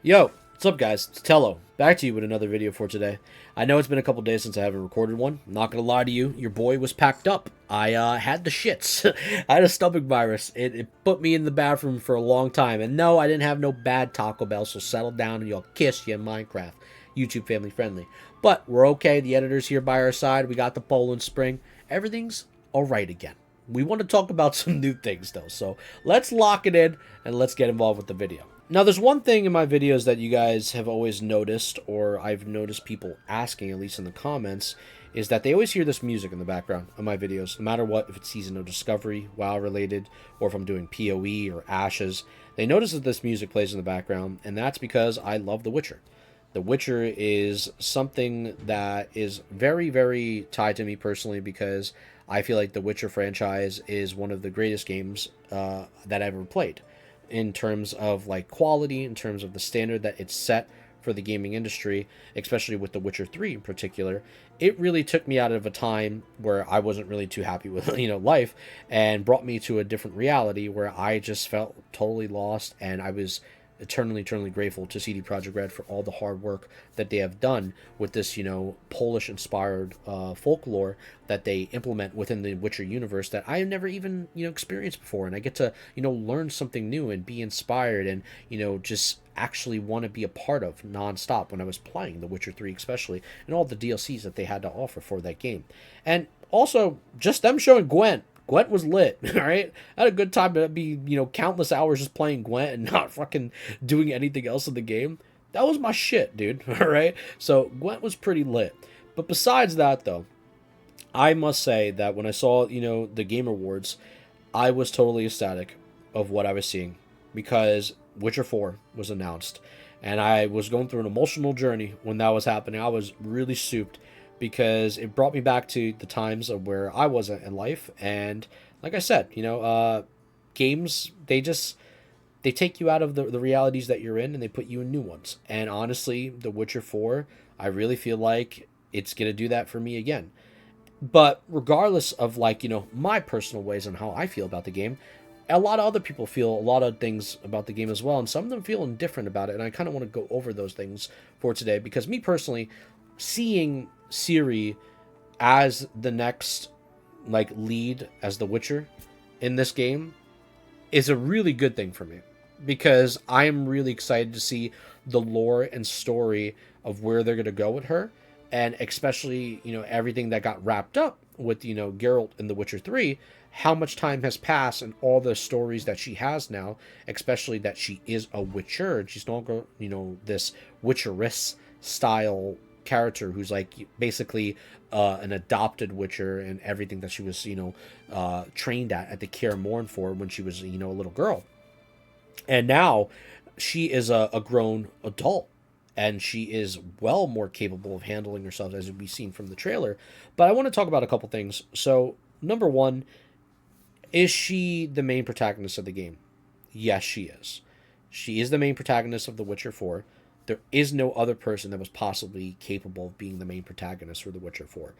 Yo, what's up guys? It's Tello, back to you with another video for today. I know it's been a couple days since I haven't recorded one. I'm not gonna lie to you, your boy was packed up. I had the shits. I had a stomach virus. It put me in the bathroom for a long time. And no, I didn't have no bad Taco Bell, so settle down and you'll kiss you in Minecraft. YouTube family friendly. But we're okay, the editor's here by our side. We got the Poland Spring. Everything's alright again. We want to talk about some new things though, so let's lock it in and let's get involved with the video. Now, there's one thing in my videos that you guys have always noticed, or I've noticed people asking, at least in the comments, is that they always hear this music in the background of my videos, no matter what, if it's Season of Discovery, WoW related, or if I'm doing PoE or Ashes. They notice that this music plays in the background, and that's because I love The Witcher. The Witcher is something that is very, very tied to me personally because I feel like the Witcher franchise is one of the greatest games that I've ever played in terms of like quality, in terms of the standard that it's set for the gaming industry, especially with The Witcher 3 in particular. It really took me out of a time where I wasn't really too happy with, life, and brought me to a different reality where I just felt totally lost, and I was eternally grateful to CD Projekt Red for all the hard work that they have done with this, Polish inspired folklore that they implement within the Witcher universe that I have never even, experienced before. And I get to, learn something new and be inspired and, just actually want to be a part of nonstop when I was playing The Witcher 3 especially, and all the DLCs that they had to offer for that game. And also just them showing Gwent was lit, all right? I had a good time to be, countless hours just playing Gwent and not fucking doing anything else in the game. That was my shit, dude, all right? So Gwent was pretty lit. But besides that, though, I must say that when I saw, the Game Awards, I was totally ecstatic of what I was seeing because Witcher 4 was announced. And I was going through an emotional journey when that was happening. I was really souped because it brought me back to the times of where I was in life. And like I said, games, they take you out of the realities that you're in and they put you in new ones. And honestly, The Witcher 4, I really feel like it's going to do that for me again. But regardless of like, my personal ways on how I feel about the game, a lot of other people feel a lot of things about the game as well, and some of them feel indifferent about it. And I kind of want to go over those things for today because me personally, seeing Ciri as the next like lead as the Witcher in this game is a really good thing for me because I am really excited to see the lore and story of where they're going to go with her, and especially everything that got wrapped up with Geralt in The Witcher 3, how much time has passed and all the stories that she has now, especially that she is a Witcher and she's no longer this Witcheress style character who's like basically an adopted Witcher and everything that she was trained at the Kaer Morhen when she was a little girl, and now she is a grown adult and she is well more capable of handling herself as we've seen from the trailer. But I want to talk about a couple things. So number one, is she the main protagonist of the game? Yes, she is. She is the main protagonist of The Witcher 4. There is no other person that was possibly capable of being the main protagonist for The Witcher 4.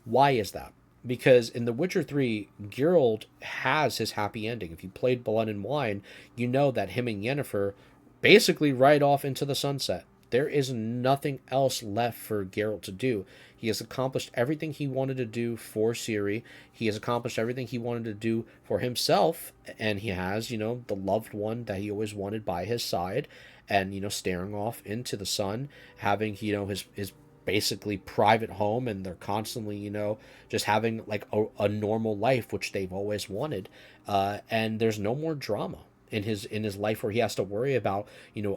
Why is that? Because in The Witcher 3, Geralt has his happy ending. If you played Blood and Wine, you know that him and Yennefer basically ride off into the sunset. There is nothing else left for Geralt to do. He has accomplished everything he wanted to do for Ciri. He has accomplished everything he wanted to do for himself. And he has, the loved one that he always wanted by his side. And, staring off into the sun, having, his basically private home. And they're constantly, just having like a normal life, which they've always wanted. And there's no more drama in his life where he has to worry about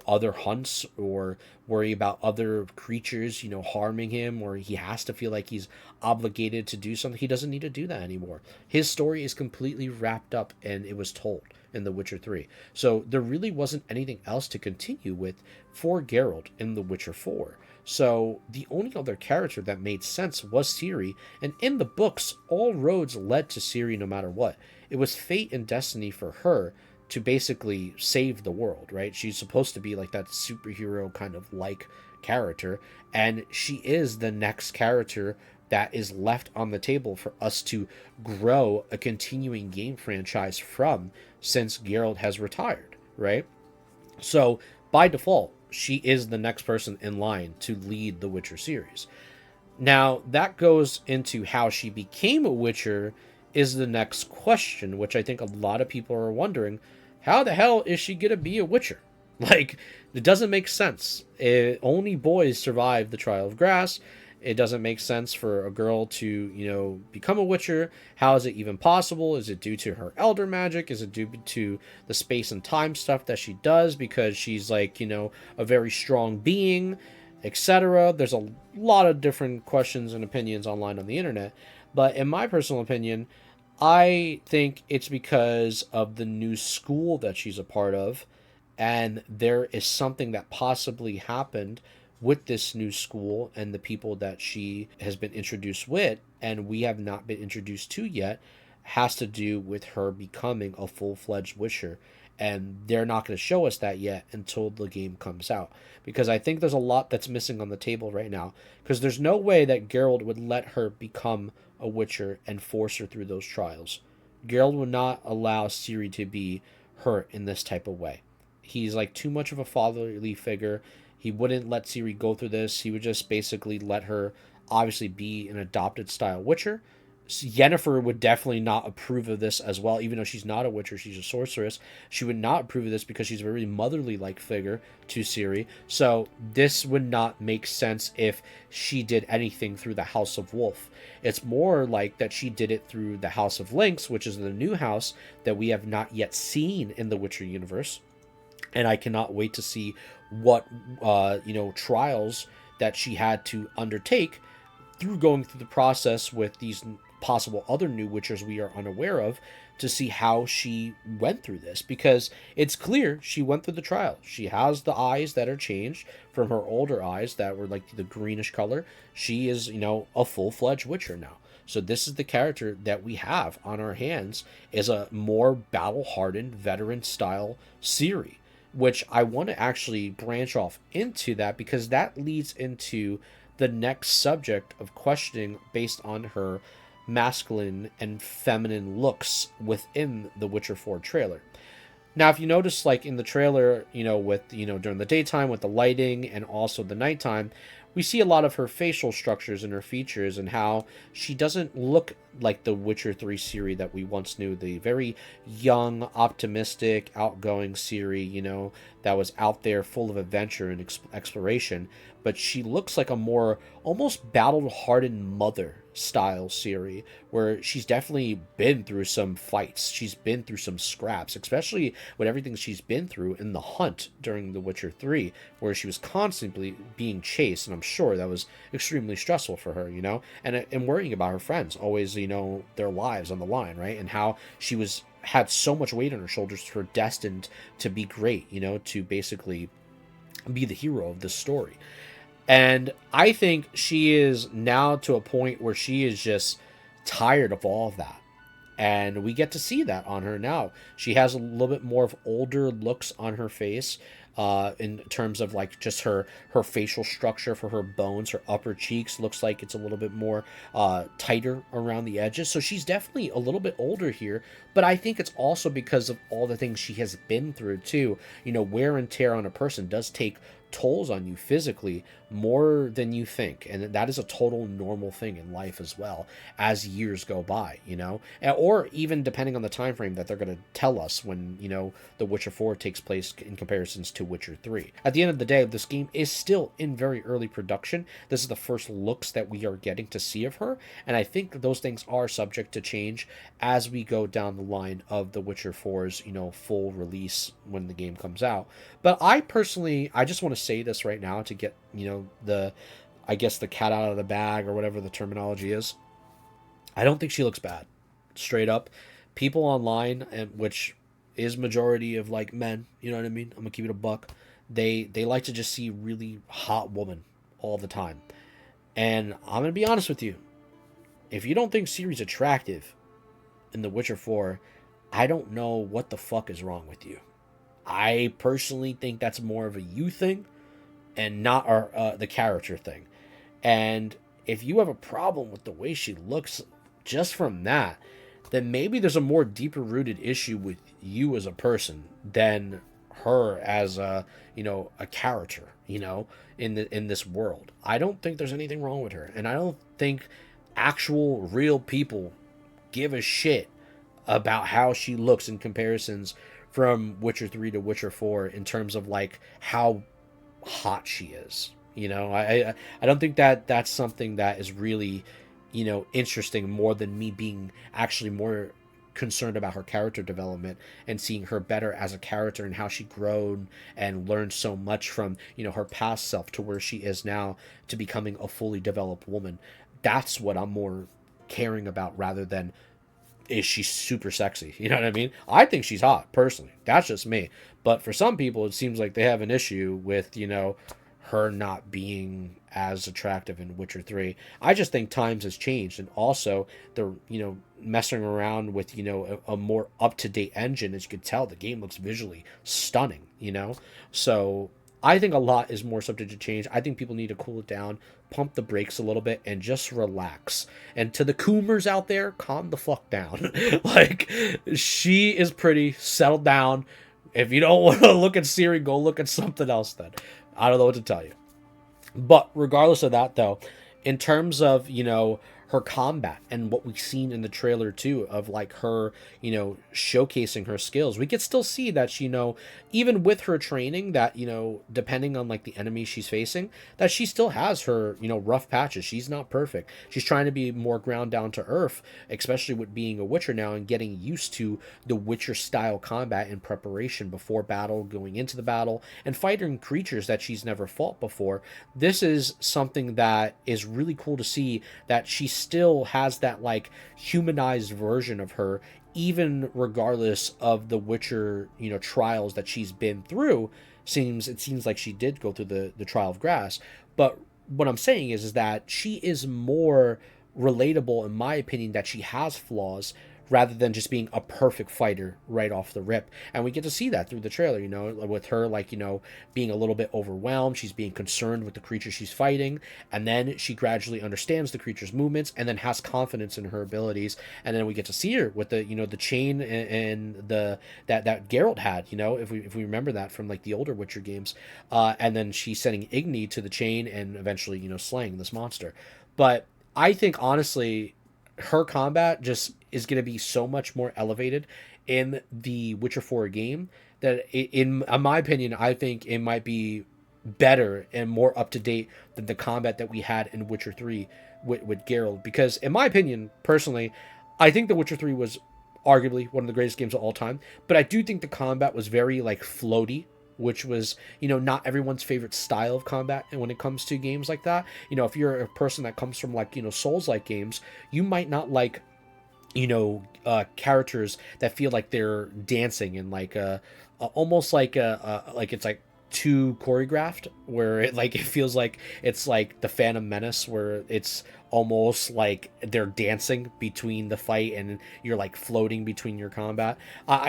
other hunts or worry about other creatures harming him, or he has to feel like he's obligated to do something. He doesn't need to do that anymore. His story is completely wrapped up and it was told in The Witcher 3. So there really wasn't anything else to continue with for Geralt in The Witcher 4. So the only other character that made sense was Ciri, and in the books all roads led to Ciri no matter what. It was fate and destiny for her to basically save the world, right? She's supposed to be like that superhero kind of like character, and she is the next character that is left on the table for us to grow a continuing game franchise from since Geralt has retired, right? So by default, she is the next person in line to lead the Witcher series. Now, that goes into how she became a Witcher is the next question, which I think a lot of people are wondering. How the hell is she going to be a Witcher? Like, it doesn't make sense. Only boys survive the Trial of Grass. It doesn't make sense for a girl to, become a Witcher. How is it even possible? Is it due to her elder magic? Is it due to the space and time stuff that she does because she's like, a very strong being, etc.? There's a lot of different questions and opinions online on the internet. But in my personal opinion, I think it's because of the new school that she's a part of, and there is something that possibly happened with this new school and the people that she has been introduced with, and we have not been introduced to yet, has to do with her becoming a full-fledged Witcher. And they're not going to show us that yet until the game comes out. Because I think there's a lot that's missing on the table right now. Because there's no way that Geralt would let her become a Witcher and force her through those trials. Geralt would not allow Ciri to be hurt in this type of way. He's like too much of a fatherly figure. He wouldn't let Ciri go through this. He would just basically let her obviously be an adopted style Witcher. Yennefer would definitely not approve of this as well, even though she's not a Witcher, she's a sorceress. She would not approve of this because she's a very motherly-like figure to Ciri. So this would not make sense if she did anything through the House of Wolf. It's more like that she did it through the House of Lynx, which is the new house that we have not yet seen in the Witcher universe. And I cannot wait to see what, trials that she had to undertake through going through the process with these possible other new Witchers we are unaware of, to see how she went through this, because it's clear she went through the trial. She has the eyes that are changed from her older eyes that were like the greenish color. She is, a full-fledged Witcher now. So this is the character that we have on our hands, is a more battle-hardened veteran-style Ciri, which I want to actually branch off into that, because that leads into the next subject of questioning based on her masculine and feminine looks within the Witcher 4 trailer. Now, if you notice, like in the trailer, with, during the daytime with the lighting and also the nighttime, we see a lot of her facial structures and her features and how she doesn't look like the Witcher 3 Ciri that we once knew, the very young, optimistic, outgoing Ciri, that was out there full of adventure and exploration. But she looks like a more almost battle-hardened mother style Ciri, where she's definitely been through some fights. She's been through some scraps, especially with everything she's been through in the hunt during The Witcher 3, where she was constantly being chased, and I'm sure that was extremely stressful for her, and worrying about her friends, always, their lives on the line, right? And how she had so much weight on her shoulders for destined to be great, to basically be the hero of this story. And I think she is now to a point where she is just tired of all of that. And we get to see that on her now. She has a little bit more of older looks on her face, in terms of like just her facial structure for her bones. Her upper cheeks looks like it's a little bit more tighter around the edges. So she's definitely a little bit older here. But I think it's also because of all the things she has been through too. Wear and tear on a person does take tolls on you physically more than you think, and that is a total normal thing in life as well as years go by, or even depending on the time frame that they're going to tell us when The Witcher 4 takes place in comparisons to Witcher 3. At the end of the day, this game is still in very early production. This is the first looks that we are getting to see of her, and I think those things are subject to change as we go down the line of The Witcher 4's full release when the game comes out. But I just want to say this right now to get the cat out of the bag, or whatever the terminology is. I don't think she looks bad. Straight up, people online, and which is majority of like men, you know what I mean? I'm gonna keep it a buck. They like to just see really hot woman all the time. And I'm gonna be honest with you. If you don't think Ciri's attractive in The Witcher 4, I don't know what the fuck is wrong with you. I personally think that's more of a you thing and not the character thing. And if you have a problem with the way she looks just from that, then maybe there's a more deeper rooted issue with you as a person than her as a, a character, in this world. I don't think there's anything wrong with her, and I don't think actual real people give a shit about how she looks in comparisons from Witcher 3 to Witcher 4 in terms of like how hot she is. I don't think that that's something that is really, interesting more than me being actually more concerned about her character development and seeing her better as a character and how she grown and learned so much from, her past self to where she is now to becoming a fully developed woman. That's what I'm more caring about rather than is she super sexy. You know what I mean? I think she's hot personally. That's just me. But for some people it seems like they have an issue with, her not being as attractive in Witcher 3. I just think times has changed, and also they're, messing around with, a more up-to-date engine. As you can tell, the game looks visually stunning, So I think a lot is more subject to change. I think people need to cool it down, pump the brakes a little bit, and just relax. And to the coomers out there, calm the fuck down. Like, she is pretty. Settle down. If you don't want to look at Ciri, go look at something else then. I don't know what to tell you. But regardless of that, though, in terms of, her combat and what we've seen in the trailer too of like her, showcasing her skills, we could still see that she, even with her training, that, depending on like the enemy she's facing, that she still has her, rough patches. She's not perfect. She's trying to be more ground down to earth, especially with being a Witcher now and getting used to the Witcher style combat in preparation before battle, going into the battle, and fighting creatures that she's never fought before. This is something that is really cool to see, that she still has that like humanized version of her, even regardless of the Witcher, trials that she's been through. It seems like she did go through the trial of grass. But what I'm saying is that she is more relatable, in my opinion, that she has flaws rather than just being a perfect fighter right off the rip. And we get to see that through the trailer, with her, like, being a little bit overwhelmed. She's being concerned with the creature she's fighting. And then she gradually understands the creature's movements and then has confidence in her abilities. And then we get to see her with the, the chain and that Geralt had, if we remember that from like the older Witcher games. And then she's setting Igni to the chain and eventually, slaying this monster. But I think honestly, her combat just is going to be so much more elevated in the Witcher 4 game that, in my opinion, I think it might be better and more up to date than the combat that we had in Witcher 3 with Geralt. Because, in my opinion, personally, I think The Witcher 3 was arguably one of the greatest games of all time. But I do think the combat was very like floaty, which was, not everyone's favorite style of combat. And when it comes to games like that, if you're a person that comes from like, Souls-like games, you might not like, characters that feel like they're dancing and like almost like like it's like too choreographed, where it feels like it's like the Phantom Menace, where it's almost like they're dancing between the fight and you're like floating between your combat.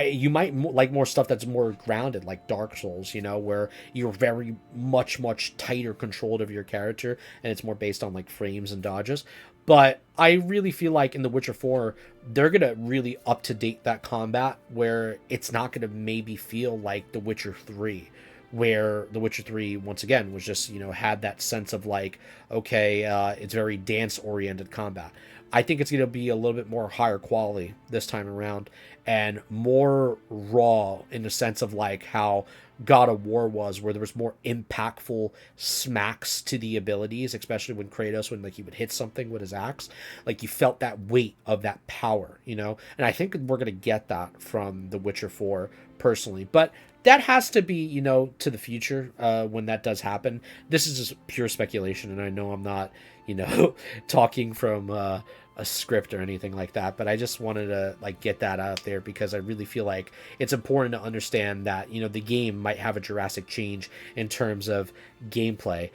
You might like more stuff that's more grounded, like Dark Souls, where you're very much tighter controlled of your character and it's more based on like frames and dodges. But I really feel like in The Witcher 4, they're going to really up to date that combat, where it's not going to maybe feel like The Witcher 3, where The Witcher 3, once again, was just, had that sense of like, okay, it's very dance-oriented combat. I think it's going to be a little bit more higher quality this time around and more raw in the sense of like how God of War was, where there was more impactful smacks to the abilities, especially when Kratos, when like he would hit something with his axe, like you felt that weight of that power, and I think we're going to get that from The Witcher 4 personally. But that has to be, to the future when that does happen. This is just pure speculation, and I know I'm not, talking from a script or anything like that, but I just wanted to like get that out there because I really feel like it's important to understand that, the game might have a drastic change in terms of gameplay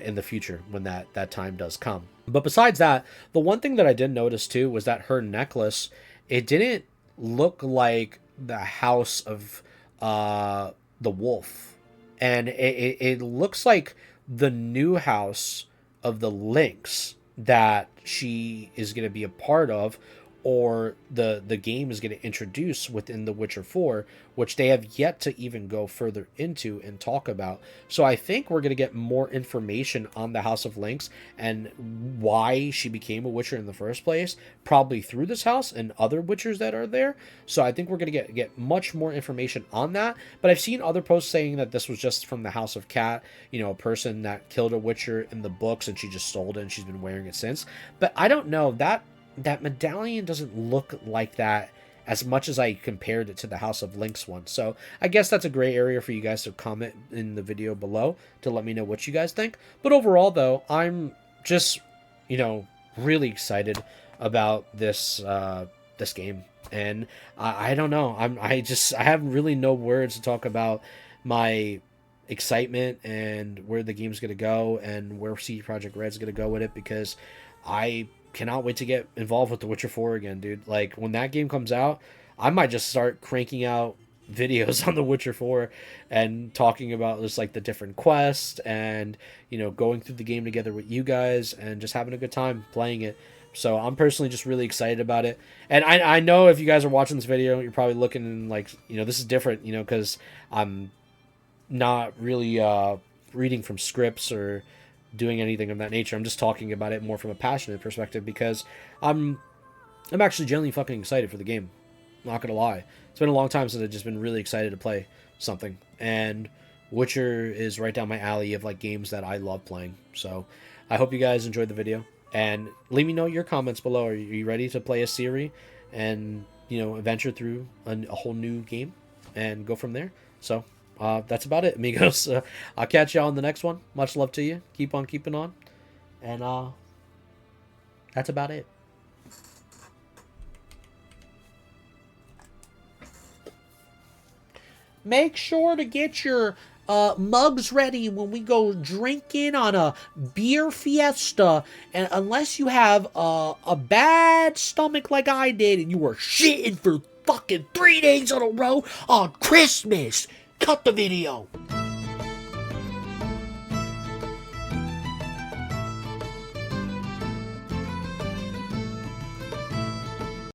in the future when that time does come. But besides that, the one thing that I did notice too was that her necklace, it didn't look like the house of the wolf, and it looks like the new house of the lynx that she is going to be a part of, or the game is going to introduce within The Witcher 4, which they have yet to even go further into and talk about. So I think we're going to get more information on the House of Lynx and why she became a Witcher in the first place, probably through this house and other Witchers that are there. So I think we're going to get much more information on that. But I've seen other posts saying that this was just from the House of Cat, you know, a person that killed a Witcher in the books and she just sold it and she's been wearing it since. But I don't know, that medallion doesn't look like that as much as I compared it to the House of Lynx one. So I guess that's a gray area for you guys to comment in the video below to let me know what you guys think. But overall, though, I'm just, you know, really excited about this this game. And I don't know. I have really no words to talk about my excitement and where the game's going to go and where CD Projekt Red's going to go with it, because I cannot wait to get involved with The Witcher 4 again, dude. Like, when that game comes out, I might just start cranking out videos on The Witcher 4 and talking about just, like, the different quests and, you know, going through the game together with you guys and just having a good time playing it. So I'm personally just really excited about it. And I know if you guys are watching this video, you're probably looking like, you know, this is different, you know, because I'm not really reading from scripts or doing anything of that nature. I'm just talking about it more from a passionate perspective because I'm actually genuinely fucking excited for the game. Not gonna lie. It's been a long time since I've just been really excited to play something. And Witcher is right down my alley of like games that I love playing. So I hope you guys enjoyed the video. And leave me know your comments below. Are you ready to play as Ciri and, you know, adventure through a whole new game and go from there? So that's about it, amigos. I'll catch y'all on the next one. Much love to you. Keep on keeping on. And that's about it. Make sure to get your mugs ready when we go drinking on a beer fiesta. And unless you have a bad stomach like I did and you were shitting for fucking 3 days in a row on Christmas, cut the video.